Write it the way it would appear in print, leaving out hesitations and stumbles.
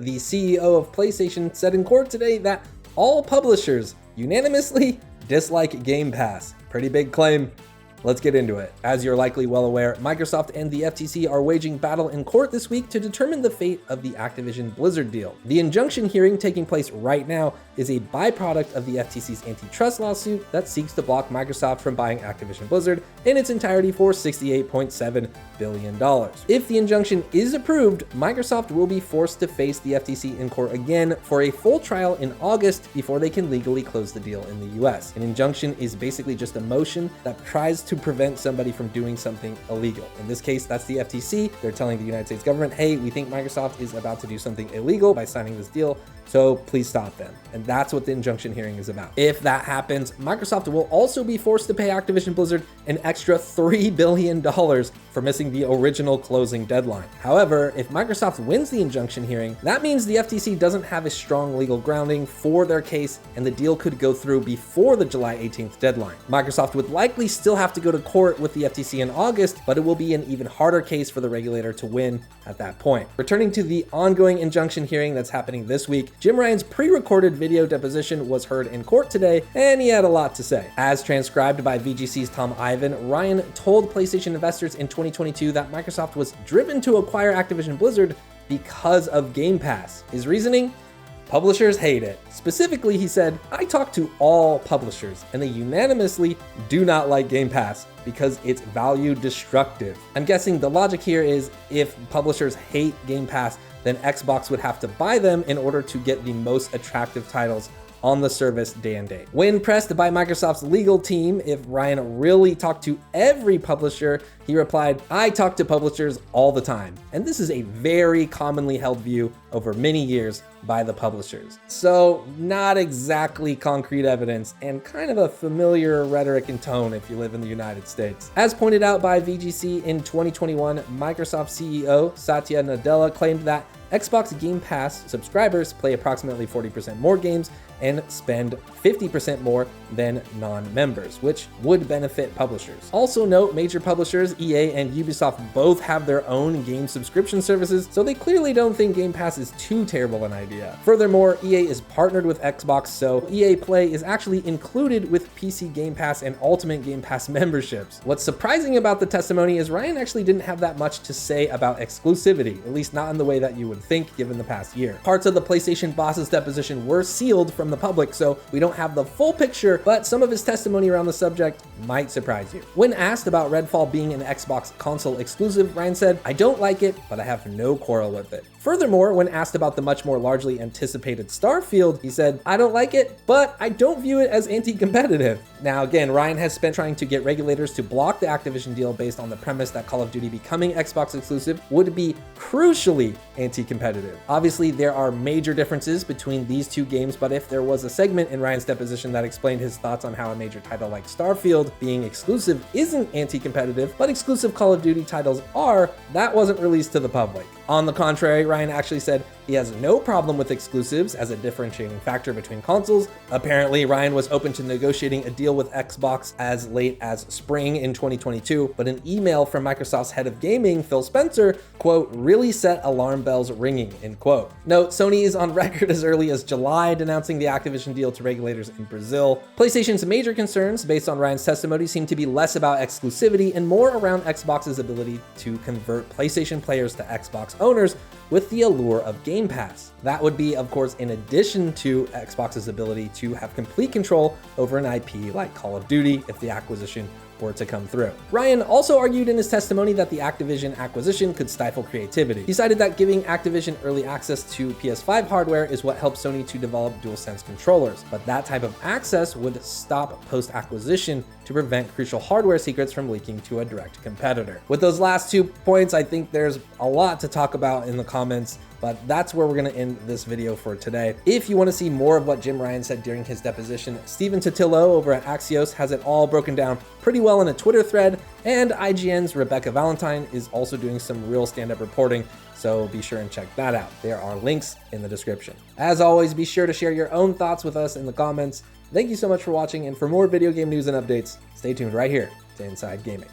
the CEO of PlayStation, said in court today that all publishers unanimously dislike Game Pass. Pretty big claim. Let's get into it. As you're likely well aware, Microsoft and the FTC are waging battle in court this week to determine the fate of the Activision Blizzard deal. The injunction hearing taking place right now is a byproduct of the FTC's antitrust lawsuit that seeks to block Microsoft from buying Activision Blizzard in its entirety for $68.7 billion. If the injunction is approved, Microsoft will be forced to face the FTC in court again for a full trial in August before they can legally close the deal in the US. An injunction is basically just a motion that tries to prevent somebody from doing something illegal. In this case, that's the FTC. They're telling the United States government, hey, we think Microsoft is about to do something illegal by signing this deal, so please stop them. And that's what the injunction hearing is about. If that happens, Microsoft will also be forced to pay Activision Blizzard an extra $3 billion for missing the original closing deadline. However, if Microsoft wins the injunction hearing, that means the FTC doesn't have a strong legal grounding for their case, and the deal could go through before the July 18th deadline. Microsoft would likely still have to go to court with the FTC in August, but it will be an even harder case for the regulator to win at that point. Returning to the ongoing injunction hearing that's happening this week, Jim Ryan's pre-recorded video deposition was heard in court today, and he had a lot to say. As transcribed by VGC's Tom Ivan, Ryan told PlayStation investors in 2022 that Microsoft was driven to acquire Activision Blizzard because of Game Pass. His reasoning? Publishers hate it. Specifically, he said, I talked to all publishers and they unanimously do not like Game Pass because it's value destructive. I'm guessing the logic here is if publishers hate Game Pass, then Xbox would have to buy them in order to get the most attractive titles on the service day and date. When pressed by Microsoft's legal team if Ryan really talked to every publisher, he replied, I talk to publishers all the time. And this is a very commonly held view over many years by the publishers. So not exactly concrete evidence and kind of a familiar rhetoric and tone if you live in the United States. As pointed out by VGC in 2021, Microsoft CEO Satya Nadella claimed that Xbox Game Pass subscribers play approximately 40% more games and spend 50% more than non-members, which would benefit publishers. Also note, major publishers EA and Ubisoft both have their own game subscription services, so they clearly don't think Game Pass is too terrible an idea. Furthermore, EA is partnered with Xbox, so EA Play is actually included with PC Game Pass and Ultimate Game Pass memberships. What's surprising about the testimony is Ryan actually didn't have that much to say about exclusivity, at least not in the way that you would think given the past year. Parts of the PlayStation boss's deposition were sealed from the public, so we don't have the full picture, but some of his testimony around the subject might surprise you. When asked about Redfall being an Xbox console exclusive, Ryan said, I don't like it, but I have no quarrel with it. Furthermore, when asked about the much more largely anticipated Starfield, he said, I don't like it, but I don't view it as anti-competitive. Now again, Ryan has spent trying to get regulators to block the Activision deal based on the premise that Call of Duty becoming Xbox exclusive would be crucially anti-competitive. Obviously, there are major differences between these two games, but if there was a segment in Ryan's deposition that explained his thoughts on how a major title like Starfield being exclusive isn't anti-competitive, but exclusive Call of Duty titles are, that wasn't released to the public. On the contrary, Ryan actually said he has no problem with exclusives as a differentiating factor between consoles. Apparently, Ryan was open to negotiating a deal with Xbox as late as spring in 2022, but an email from Microsoft's head of gaming, Phil Spencer, quote, really set alarm bells ringing, end quote. Note, Sony is on record as early as July denouncing the Activision deal to regulators in Brazil. PlayStation's major concerns, based on Ryan's testimony, seem to be less about exclusivity and more around Xbox's ability to convert PlayStation players to Xbox owners with the allure of Game Pass. That would be, of course, in addition to Xbox's ability to have complete control over an IP like Call of Duty if the acquisition were to come through. Ryan also argued in his testimony that the Activision acquisition could stifle creativity. He cited that giving Activision early access to PS5 hardware is what helped Sony to develop DualSense controllers, but that type of access would stop post-acquisition to prevent crucial hardware secrets from leaking to a direct competitor. With those last 2 points, I think there's a lot to talk about in the comments, but that's where we're going to end this video for today. If you want to see more of what Jim Ryan said during his deposition, Steven Totillo over at Axios has it all broken down pretty well in a Twitter thread, and IGN's Rebecca Valentine is also doing some real stand-up reporting, so be sure and check that out. There are links in the description. As always, be sure to share your own thoughts with us in the comments. Thank you so much for watching, and for more video game news and updates, stay tuned right here to Inside Gaming.